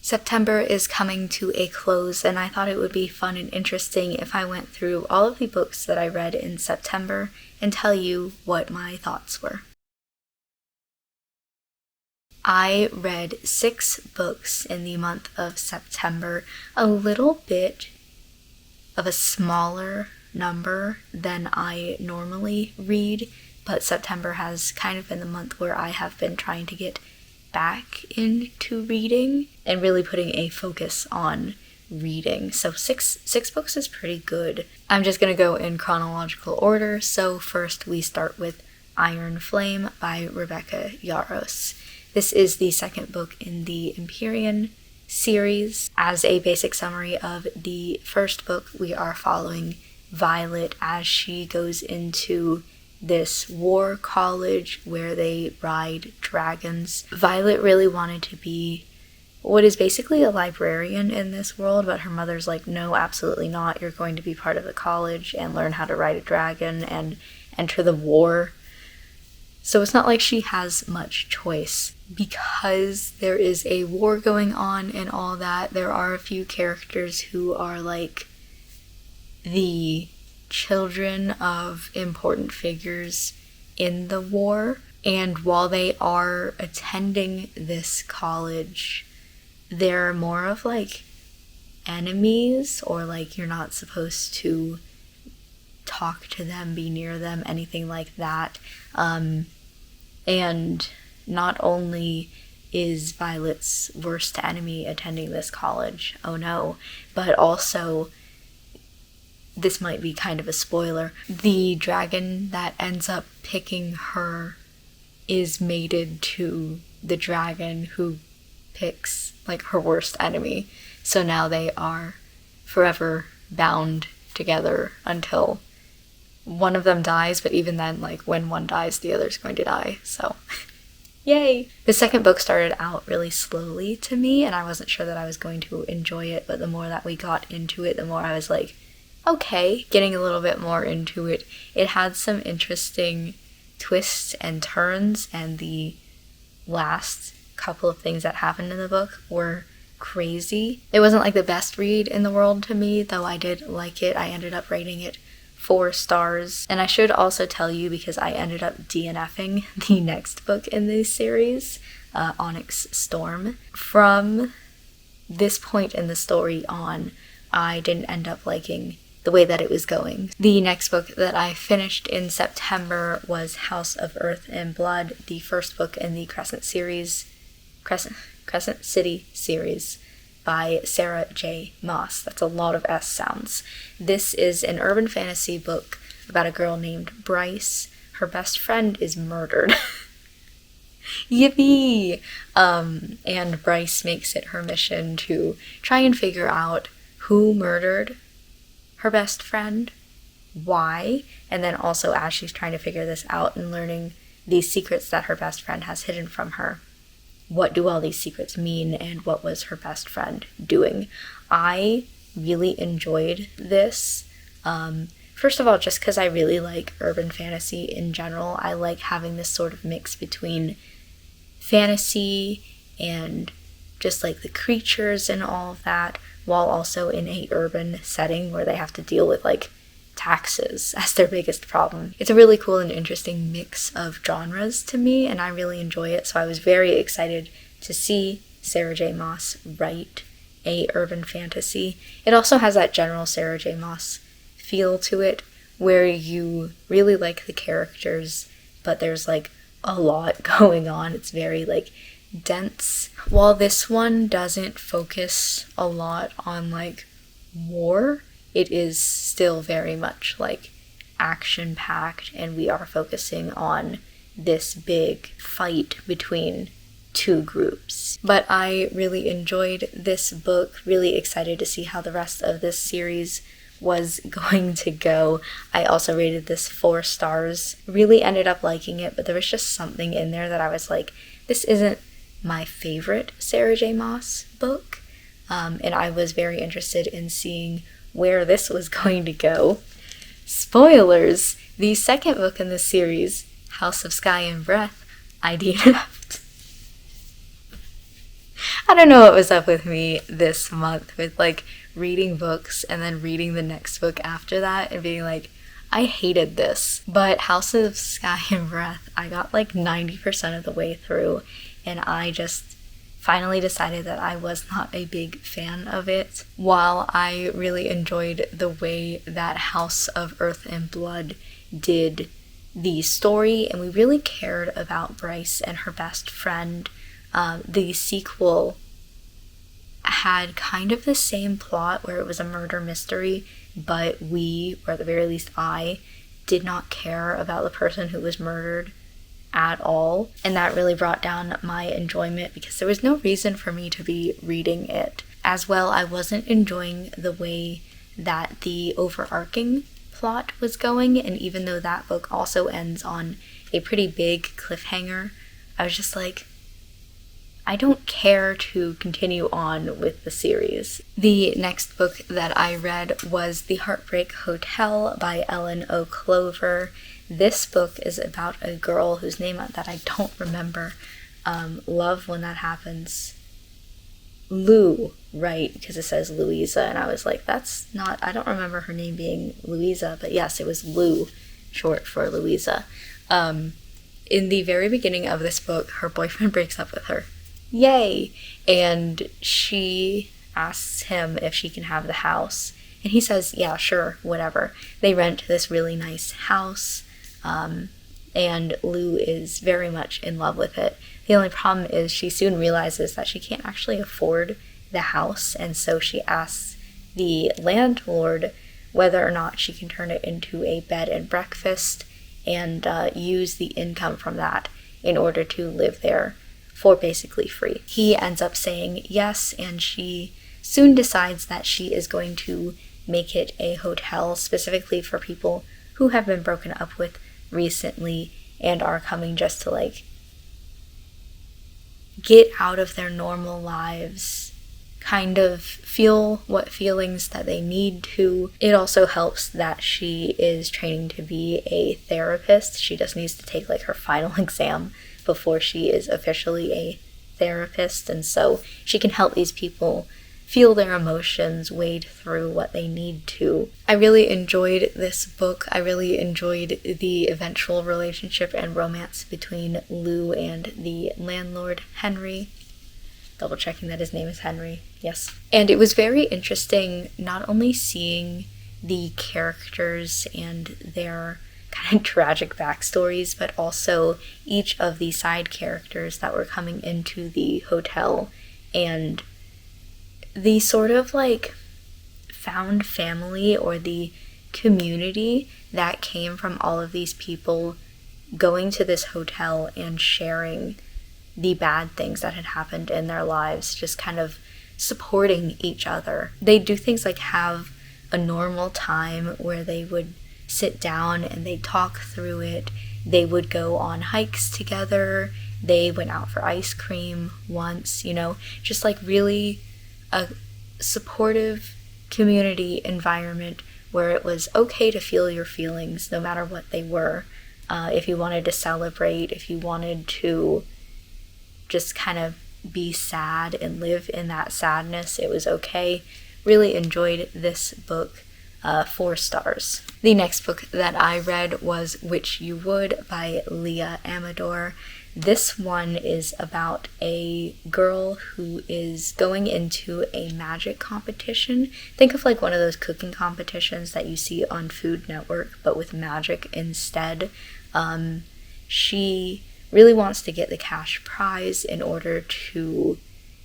September is coming to a close, and I thought it would be fun and interesting if I went through all of the books that I read in September and tell you what my thoughts were. I read 6 books in the month of September, a little bit of a smaller number than I normally read, but September has kind of been the month where I have been trying to get back into reading and really putting a focus on reading. So six books is pretty good. I'm just gonna go in chronological order. So first we start with Iron Flame by Rebecca Yarros. This is the second book in the Empyrean series. As a basic summary of the first book, we are following Violet as she goes into this war college where they ride dragons. Violet really wanted to be what is basically a librarian in this world, but her mother's like, no, absolutely not. You're going to be part of the college and learn how to ride a dragon and enter the war. So it's not like she has much choice. Because there is a war going on and all that, there are a few characters who are like the children of important figures in the war, and while they are attending this college, they're more of like enemies, or like you're not supposed to talk to them, be near them, anything like that. And not only is Violet's worst enemy attending this college, oh no, but also, this might be kind of a spoiler, the dragon that ends up picking her is mated to the dragon who picks like her worst enemy. So now they are forever bound together until one of them dies, but even then, like when one dies, the other's going to die, so yay! The second book started out really slowly to me, and I wasn't sure that I was going to enjoy it, but the more that we got into it, the more I was like, okay, getting a little bit more into it. It had some interesting twists and turns, and the last couple of things that happened in the book were crazy. It wasn't like the best read in the world to me, though I did like it. I ended up rating it 4 stars. And I should also tell you, because I ended up DNFing the next book in this series, Onyx Storm. From this point in the story on, I didn't end up liking the way that it was going. The next book that I finished in September was House of Earth and Blood, the first book in the Crescent City series by Sarah J. Maas. That's a lot of S sounds. This is an urban fantasy book about a girl named Bryce. Her best friend is murdered. Yippee! And Bryce makes it her mission to try and figure out who murdered her best friend, why, and then also as she's trying to figure this out and learning these secrets that her best friend has hidden from her, what do all these secrets mean and what was her best friend doing? I really enjoyed this. First of all, just because I really like urban fantasy in general. I like having this sort of mix between fantasy and just like the creatures and all of that, while also in a urban setting where they have to deal with like taxes as their biggest problem. It's a really cool and interesting mix of genres to me, and I really enjoy it, so I was very excited to see Sarah J. Maas write a urban fantasy. It also has that general Sarah J. Maas feel to it, where you really like the characters, but there's like a lot going on. It's very like dense. While this one doesn't focus a lot on like war, it is still very much like action-packed, and we are focusing on this big fight between 2 groups. But I really enjoyed this book, really excited to see how the rest of this series was going to go. I also rated this 4 stars. Really ended up liking it, but there was just something in there that I was like, this isn't my favorite Sarah J. Maas book, and I was very interested in seeing where this was going to go. Spoilers! The second book in this series, House of Sky and Breath, I DNF'd. I don't know what was up with me this month with like reading books and then reading the next book after that and being like, I hated this. But House of Sky and Breath, I got like 90% of the way through, and I just finally decided that I was not a big fan of it. While I really enjoyed the way that House of Earth and Blood did the story, and we really cared about Bryce and her best friend, the sequel had kind of the same plot where it was a murder mystery, but we, or at the very least I, did not care about the person who was murdered at all, and that really brought down my enjoyment because there was no reason for me to be reading it. As well, I wasn't enjoying the way that the overarching plot was going, and even though that book also ends on a pretty big cliffhanger, I was just like, I don't care to continue on with the series. The next book that I read was The Heartbreak Hotel by Ellen O. Clover. This book is about a girl whose name that I don't remember. Love when that happens. Lou, right, because it says Louisa, and I was like, that's not, I don't remember her name being Louisa, but yes, it was Lou, short for Louisa. In the very beginning of this book, her boyfriend breaks up with her. Yay! And she asks him if she can have the house, and he says, yeah, sure, whatever. They rent this really nice house, and Lou is very much in love with it. The only problem is she soon realizes that she can't actually afford the house, and so she asks the landlord whether or not she can turn it into a bed and breakfast and use the income from that in order to live there for basically free. He ends up saying yes, and she soon decides that she is going to make it a hotel specifically for people who have been broken up with recently and are coming just to like get out of their normal lives, kind of feel what feelings that they need to. It also helps that she is training to be a therapist. She just needs to take like her final exam before she is officially a therapist, and so she can help these people feel their emotions, wade through what they need to. I really enjoyed this book. I really enjoyed the eventual relationship and romance between Lou and the landlord, Henry. Double checking that his name is Henry. Yes. And it was very interesting not only seeing the characters and their kind of tragic backstories, but also each of the side characters that were coming into the hotel and the sort of like found family or the community that came from all of these people going to this hotel and sharing the bad things that had happened in their lives, just kind of supporting each other. They do things like have a normal time where they would sit down and they'd talk through it. They would go on hikes together. They went out for ice cream once, you know, just like really a supportive community environment where it was okay to feel your feelings no matter what they were. If you wanted to celebrate, if you wanted to just kind of be sad and live in that sadness, it was okay. Really enjoyed this book. 4 stars. The next book that I read was Witch You Would by Leah Amador. This one is about a girl who is going into a magic competition. Think of like one of those cooking competitions that you see on Food Network, but with magic instead. She really wants to get the cash prize in order to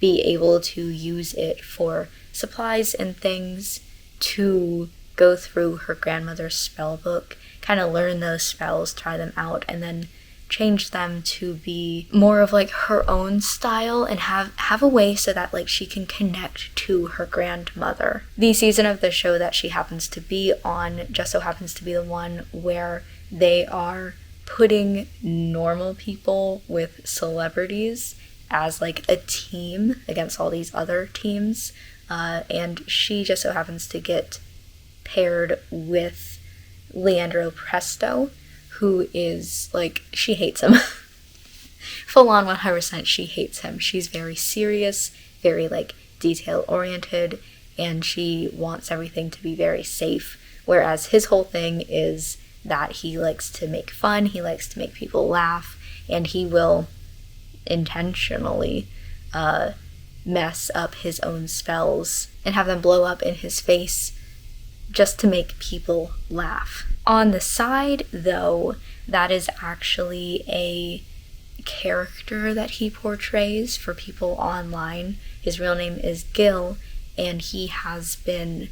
be able to use it for supplies and things, to go through her grandmother's spell book, kind of learn those spells, try them out, and then change them to be more of like her own style and have a way so that like she can connect to her grandmother. The season of the show that she happens to be on just so happens to be the one where they are putting normal people with celebrities as like a team against all these other teams, and she just so happens to get paired with Leandro Presto, who is like, she hates him. full on 100% she hates him. She's very serious, very like detail oriented, and she wants everything to be very safe, whereas his whole thing is that he likes to make fun, he likes to make people laugh, and he will intentionally mess up his own spells and have them blow up in his face just to make people laugh. On the side, though, that is actually a character that he portrays for people online. His real name is Gil, and he has been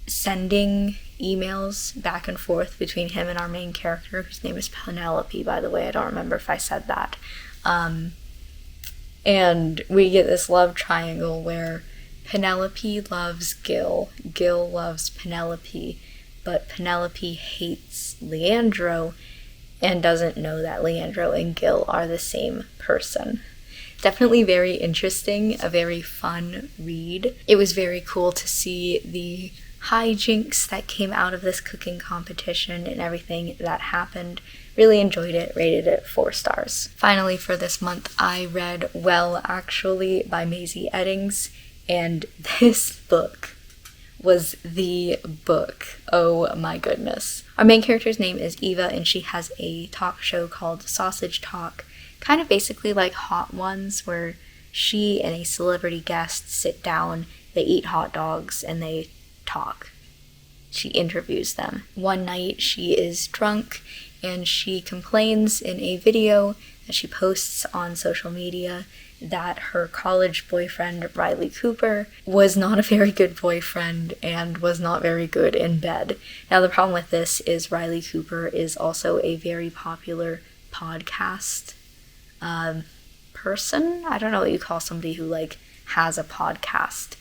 sending emails back and forth between him and our main character, whose name is Penelope, by the way. I don't remember if I said that. And we get this love triangle where Penelope loves Gil, Gil loves Penelope, but Penelope hates Leandro and doesn't know that Leandro and Gil are the same person. Definitely very interesting, a very fun read. It was very cool to see the hijinks that came out of this cooking competition and everything that happened. Really enjoyed it, rated it 4 stars. Finally, for this month, I read Well, Actually by Maisie Eddings, and this book was the book. Oh my goodness. Our main character's name is Eva, and she has a talk show called Sausage Talk, kind of basically like Hot Ones, where she and a celebrity guest sit down, they eat hot dogs, and they talk. She interviews them. One night she is drunk and she complains in a video that she posts on social media that her college boyfriend, Riley Cooper, was not a very good boyfriend and was not very good in bed. Now, the problem with this is Riley Cooper is also a very popular podcast person. I don't know what you call somebody who like has a podcast.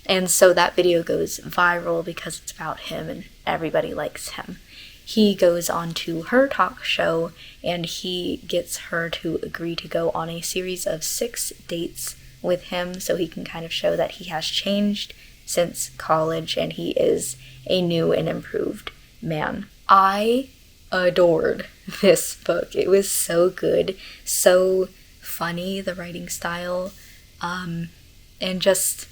And so that video goes viral because it's about him and everybody likes him. He goes on to her talk show and he gets her to agree to go on a series of 6 dates with him so he can kind of show that he has changed since college and he is a new and improved man. I adored this book. It was so good, so funny, the writing style, and just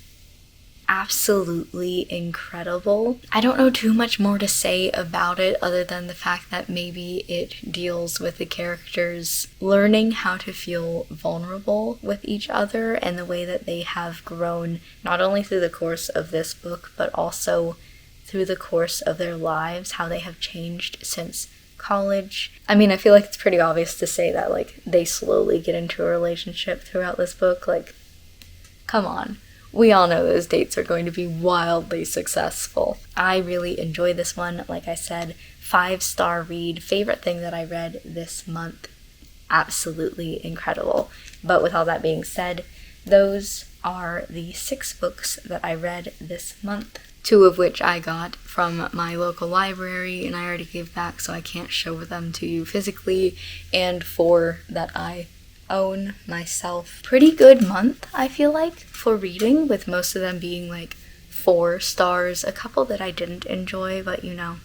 absolutely incredible. I don't know too much more to say about it other than the fact that maybe it deals with the characters learning how to feel vulnerable with each other and the way that they have grown not only through the course of this book but also through the course of their lives, how they have changed since college. I mean, I feel like it's pretty obvious to say that like they slowly get into a relationship throughout this book. Like, come on. We all know those dates are going to be wildly successful. I really enjoy this one. Like I said, 5-star read. Favorite thing that I read this month. Absolutely incredible. But with all that being said, those are the 6 books that I read this month. 2 of which I got from my local library and I already gave back, so I can't show them to you physically. And 4 that I own myself. Pretty good month, I feel like, for reading, with most of them being like 4 stars. A couple that I didn't enjoy, but you know,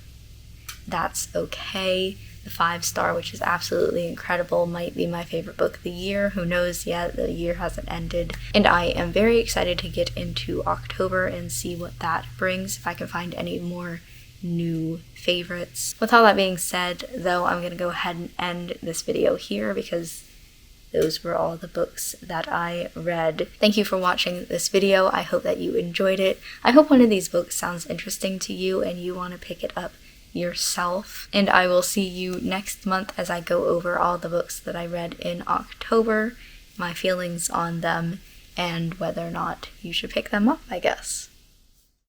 that's okay. The 5-star, which is absolutely incredible, might be my favorite book of the year. Who knows yet? The year hasn't ended. And I am very excited to get into October and see what that brings, if I can find any more new favorites. With all that being said, though, I'm going to go ahead and end this video here because those were all the books that I read. Thank you for watching this video. I hope that you enjoyed it. I hope one of these books sounds interesting to you and you want to pick it up yourself. And I will see you next month as I go over all the books that I read in October, my feelings on them, and whether or not you should pick them up, I guess.